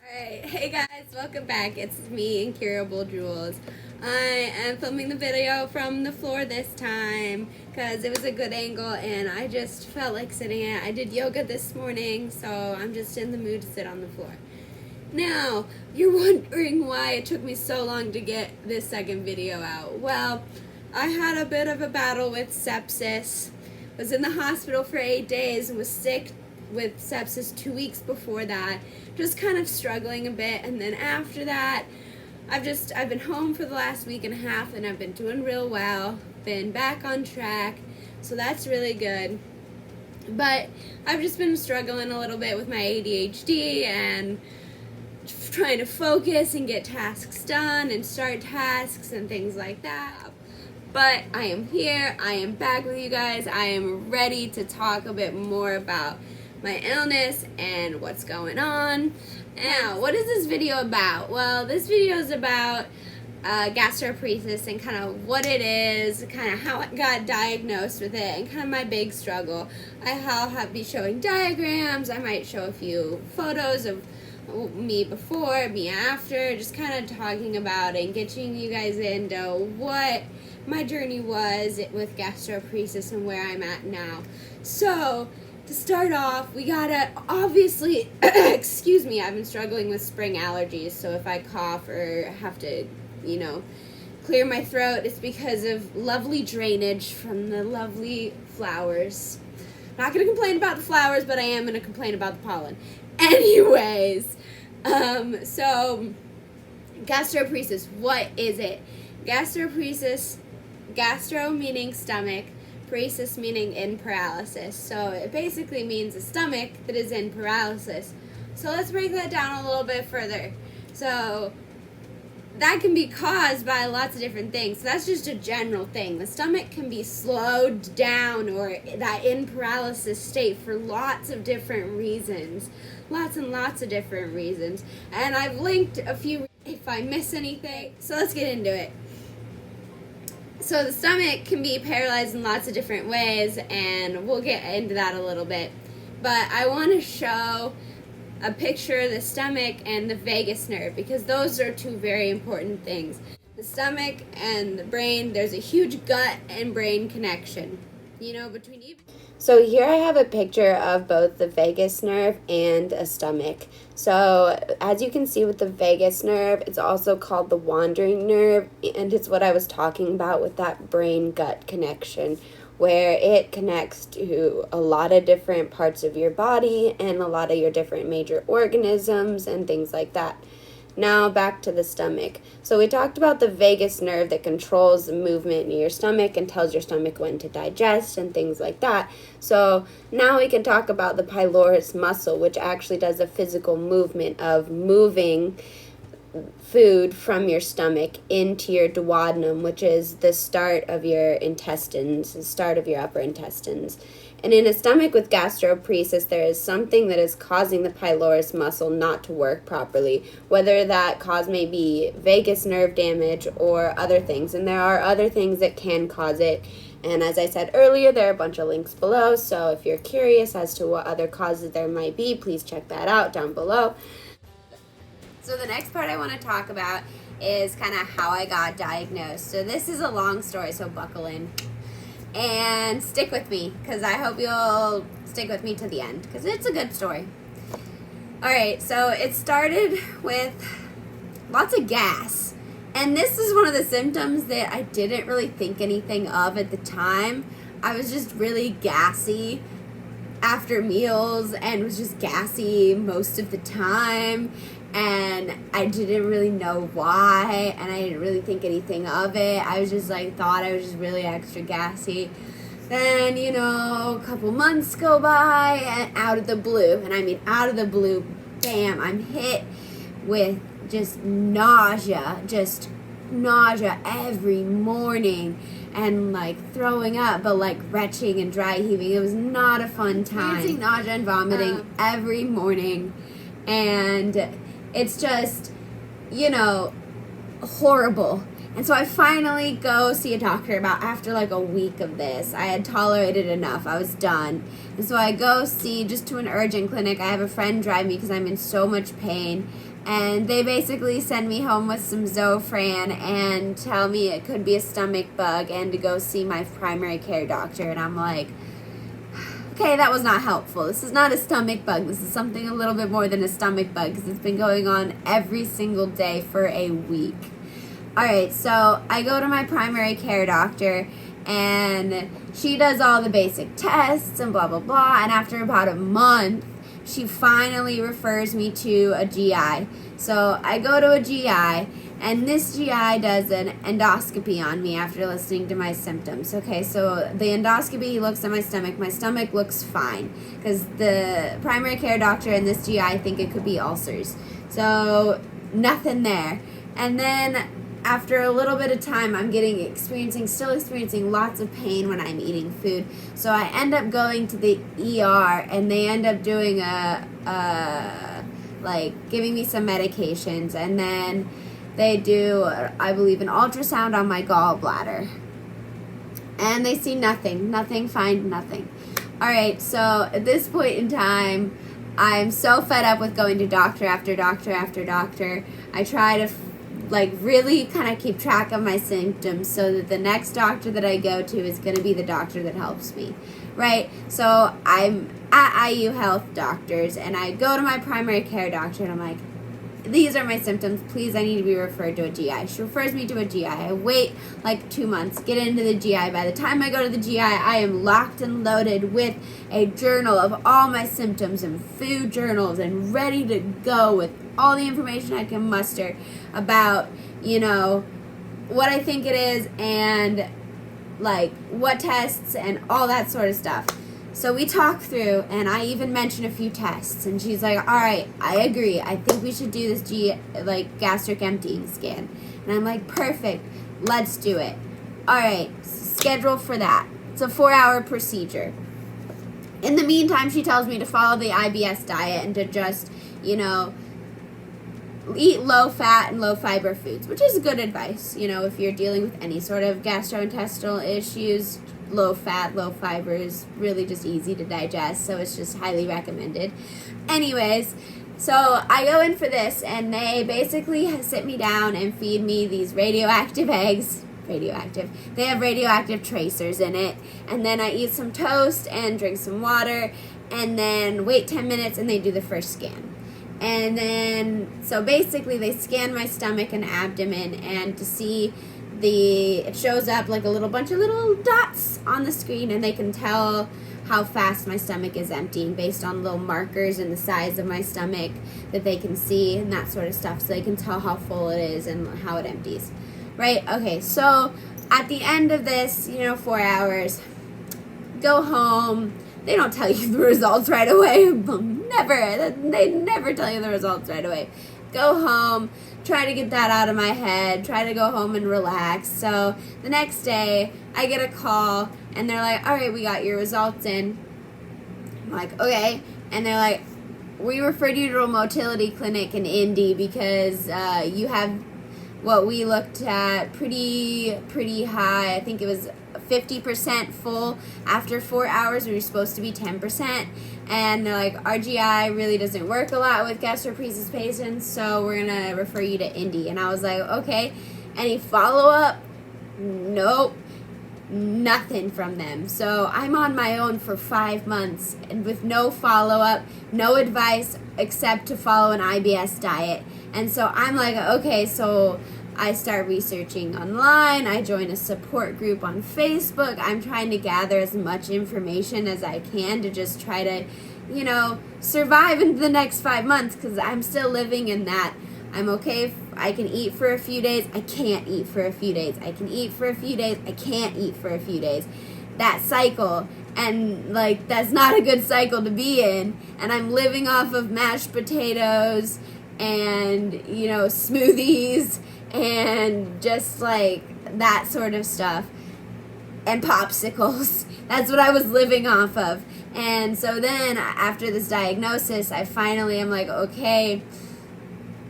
Alright, hey guys, welcome back. It's me, Incurable Jules. I am filming the video from the floor this time because it was a good angle and I just felt like sitting it. I did yoga this morning, so I'm just in the mood to sit on the floor. Now, you're wondering why it took me so long to get this second video out. Well, I had a bit of a battle with sepsis, was in the hospital for 8 days and was sick with sepsis 2 weeks before that, just kind of struggling a bit, and then after that I've been home for the last week and a half and I've been doing real well, been back on track, so that's really good. But I've just been struggling a little bit with my ADHD and trying to focus and get tasks done and start tasks and things like that. But I am here, I am back with you guys, I am ready to talk a bit more about my illness and what's going on. Now, what is this video about? Well, this video is about gastroparesis and kind of what it is, kind of how I got diagnosed with it, and kind of my big struggle. I'll be showing diagrams, I might show a few photos of me before, me after, just kind of talking about it and getting you guys into what my journey was with gastroparesis and where I'm at now. So, to start off, we gotta, obviously, excuse me, I've been struggling with spring allergies, so if I cough or have to, clear my throat, it's because of lovely drainage from the lovely flowers. Not gonna complain about the flowers, but I am gonna complain about the pollen. Anyways, so, gastroparesis, what is it? Gastroparesis, gastro meaning stomach, paresis meaning in paralysis. So it basically means a stomach that is in paralysis. So let's break that down a little bit further. So that can be caused by lots of different things. So that's just a general thing. The stomach can be slowed down or that in paralysis state for lots of different reasons. Lots and lots of different reasons. And I've linked a few if I miss anything. So let's get into it. So the stomach can be paralyzed in lots of different ways, and we'll get into that a little bit. But I want to show a picture of the stomach and the vagus nerve, because those are two very important things. The stomach and the brain, there's a huge gut and brain connection, between you. So here I have a picture of both the vagus nerve and a stomach. So as you can see with the vagus nerve, it's also called the wandering nerve, and it's what I was talking about with that brain-gut connection, where it connects to a lot of different parts of your body and a lot of your different major organisms and things like that. Now back to the stomach. So we talked about the vagus nerve that controls the movement in your stomach and tells your stomach when to digest and things like that. So now we can talk about the pylorus muscle, which actually does a physical movement of moving food from your stomach into your duodenum, which is the start of your intestines, the start of your upper intestines. And in a stomach with gastroparesis, there is something that is causing the pylorus muscle not to work properly, whether that cause may be vagus nerve damage or other things. And there are other things that can cause it. And as I said earlier, there are a bunch of links below. So if you're curious as to what other causes there might be, please check that out down below. So the next part I want to talk about is kind of how I got diagnosed. So this is a long story, so buckle in. And stick with me, because I hope you'll stick with me to the end, because it's a good story. Alright, so it started with lots of gas. And this is one of the symptoms that I didn't really think anything of at the time. I was just really gassy after meals and was just gassy most of the time. And I didn't really know why, and I didn't really think anything of it. I was just thought I was just really extra gassy. Then, a couple months go by, and out of the blue, and I mean out of the blue, bam, I'm hit with just nausea every morning, and throwing up, but retching and dry heaving. It was not a fun time. Experiencing nausea and vomiting every morning, and it's just, horrible. And so I finally go see a doctor after a week of this. I had tolerated enough. I was done. And so I go see just to an urgent clinic. I have a friend drive me because I'm in so much pain. And they basically send me home with some Zofran and tell me it could be a stomach bug and to go see my primary care doctor. And I'm like, okay, that was not helpful. This is not a stomach bug. This is something a little bit more than a stomach bug because it's been going on every single day for a week. All right, so I go to my primary care doctor and she does all the basic tests and blah, blah, blah. And after about a month, she finally refers me to a GI. So I go to a GI, and this GI does an endoscopy on me after listening to my symptoms. Okay, so the endoscopy looks at my stomach. My stomach looks fine because the primary care doctor and this GI think it could be ulcers. So nothing there. And then after a little bit of time, I'm still experiencing lots of pain when I'm eating food. So I end up going to the ER, and they end up doing giving me some medications, and then they do, I believe, an ultrasound on my gallbladder. And they see nothing, find nothing. All right, so at this point in time, I'm so fed up with going to doctor after doctor after doctor. I try to really kind of keep track of my symptoms so that the next doctor that I go to is going to be the doctor that helps me, right? So I'm at IU Health Doctors, and I go to my primary care doctor, and I'm like, these are my symptoms. Please, I need to be referred to a GI. She refers me to a GI. I wait 2 months, get into the GI. By the time I go to the GI, I am locked and loaded with a journal of all my symptoms and food journals and ready to go with all the information I can muster about, what I think it is and, what tests and all that sort of stuff. So we talk through, and I even mention a few tests, and she's like, all right, I agree. I think we should do this gastric emptying scan. And I'm like, perfect. Let's do it. All right, schedule for that. It's a 4-hour procedure. In the meantime, she tells me to follow the IBS diet and to just, eat low-fat and low-fiber foods, which is good advice, if you're dealing with any sort of gastrointestinal issues. Low fat, low fiber is really just easy to digest, so it's just highly recommended. Anyways, so I go in for this, and they basically sit me down and feed me these radioactive eggs. Radioactive. They have radioactive tracers in it, and then I eat some toast and drink some water, and then wait 10 minutes, and they do the first scan. And then, so basically they scan my stomach and abdomen, and to see it shows up like a little bunch of little dots on the screen, and they can tell how fast my stomach is emptying based on little markers in the size of my stomach that they can see and that sort of stuff, so they can tell how full it is and how it empties. Right? Okay, so at the end of this, 4 hours, go home. They don't tell you the results right away. Never. They never tell you the results right away. Go home, try to get that out of my head, try to go home and relax. So the next day, I get a call, and they're like, all right, we got your results in. I'm like, okay. And they're like, we referred you to a motility clinic in Indy because you have what we looked at pretty high. I think it was 50% full. After 4 hours, we were supposed to be 10%. And they're like, RGI really doesn't work a lot with gastroparesis patients, so we're going to refer you to Indy. And I was like, okay. Any follow-up? Nope. Nothing from them. So I'm on my own for 5 months, and with no follow-up, no advice except to follow an IBS diet. And so I'm like, okay, so I start researching online. I join a support group on Facebook. I'm trying to gather as much information as I can to just try to, survive into the next 5 months, because I'm still living in that. I'm okay if I can eat for a few days. I can't eat for a few days. I can eat for a few days. I can't eat for a few days. That cycle. And, that's not a good cycle to be in. And I'm living off of mashed potatoes and, smoothies and just that sort of stuff, and popsicles. That's what I was living off of. And so then after this diagnosis, I'm like, okay.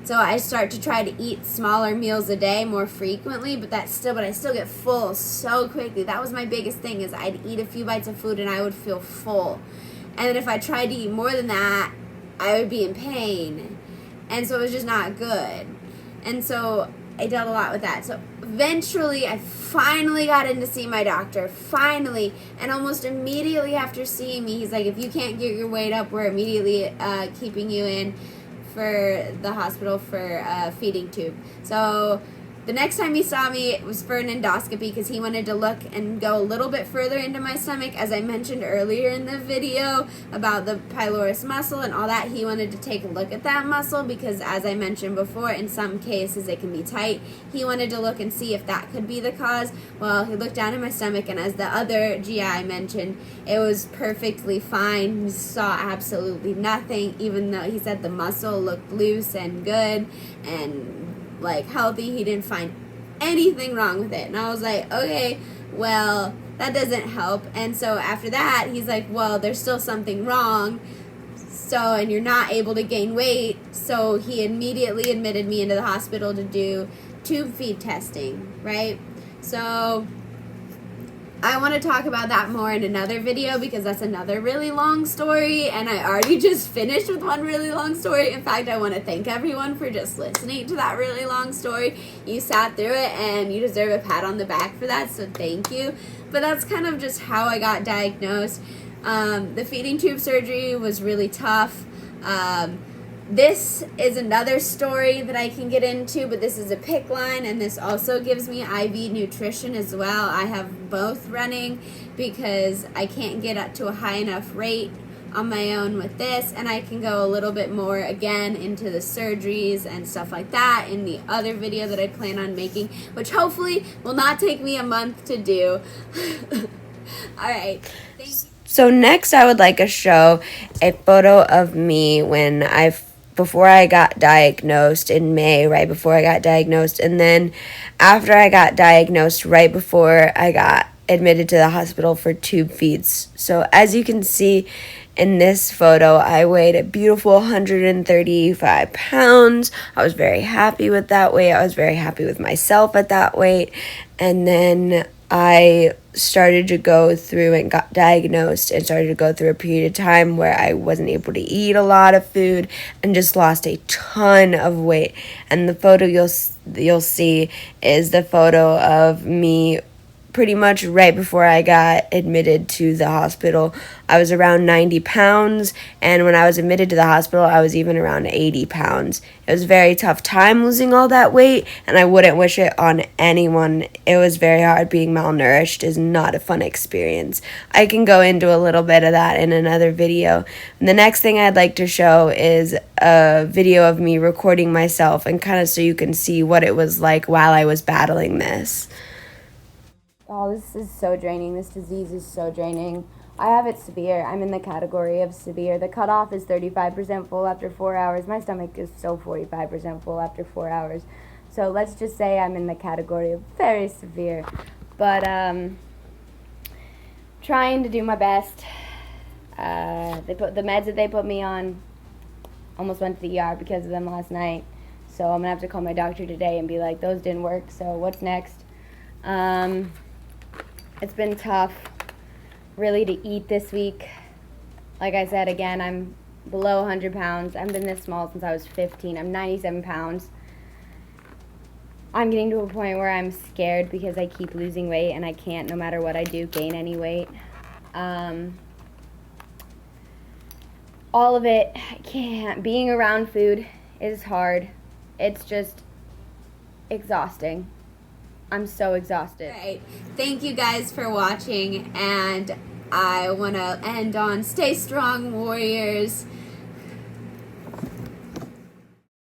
So I start to try to eat smaller meals a day more frequently, but I still get full so quickly. That was my biggest thing, is I'd eat a few bites of food and I would feel full. And then if I tried to eat more than that, I would be in pain. and so it was just not good. And so I dealt a lot with that. So eventually I finally got in to see my doctor, finally, and almost immediately after seeing me, he's like, if you can't get your weight up, we're immediately keeping you in for the hospital for a feeding tube. So the next time he saw me, it was for an endoscopy because he wanted to look and go a little bit further into my stomach. As I mentioned earlier in the video about the pylorus muscle and all that, he wanted to take a look at that muscle because, as I mentioned before, in some cases it can be tight. He wanted to look and see if that could be the cause. Well, he looked down in my stomach, and as the other GI mentioned, it was perfectly fine. He saw absolutely nothing, even though he said the muscle looked loose and good and like healthy. He didn't find anything wrong with it. And I was like, okay, well, that doesn't help. And so after that, he's like, well, there's still something wrong, so, and you're not able to gain weight. So he immediately admitted me into the hospital to do tube feed testing, right? So I want to talk about that more in another video because that's another really long story, and I already just finished with one really long story. In fact, I want to thank everyone for just listening to that really long story. You sat through it, and you deserve a pat on the back for that, so thank you. But that's kind of just how I got diagnosed. The feeding tube surgery was really tough. This is another story that I can get into, but this is a PICC line, and this also gives me IV nutrition as well. I have both running because I can't get up to a high enough rate on my own with this, and I can go a little bit more again into the surgeries and stuff like that in the other video that I plan on making, which hopefully will not take me a month to do. Alright, thank you. So next I would like to show a photo of me before I got diagnosed in May, right before I got diagnosed, and then after I got diagnosed, right before I got admitted to the hospital for tube feeds. So as you can see in this photo, I weighed a beautiful 135 pounds. I was very happy with that weight. I was very happy with myself at that weight. And then I started to go through and got diagnosed and started to go through a period of time where I wasn't able to eat a lot of food and just lost a ton of weight. And the photo you'll see is the photo of me pretty much right before I got admitted to the hospital. I was around 90 pounds, and when I was admitted to the hospital, I was even around 80 pounds. It was a very tough time losing all that weight, and I wouldn't wish it on anyone. It was very hard. Being malnourished is not a fun experience. I can go into a little bit of that in another video. And the next thing I'd like to show is a video of me recording myself, and kind of so you can see what it was like while I was battling this. Oh, this is so draining. This disease is so draining. I have it severe. I'm in the category of severe. The cutoff is 35% full after 4 hours. My stomach is so 45% full after 4 hours. So let's just say I'm in the category of very severe. But trying to do my best. The meds that they put me on, almost went to the ER because of them last night. So I'm going to have to call my doctor today and be like, those didn't work, so what's next? It's been tough, really, to eat this week. Like I said, again, I'm below 100 pounds. I've been this small since I was 15. I'm 97 pounds. I'm getting to a point where I'm scared because I keep losing weight and I can't, no matter what I do, gain any weight. All of it, I can't. Being around food is hard. It's just exhausting. I'm so exhausted. Right. Thank you guys for watching, and I want to end on stay strong, warriors.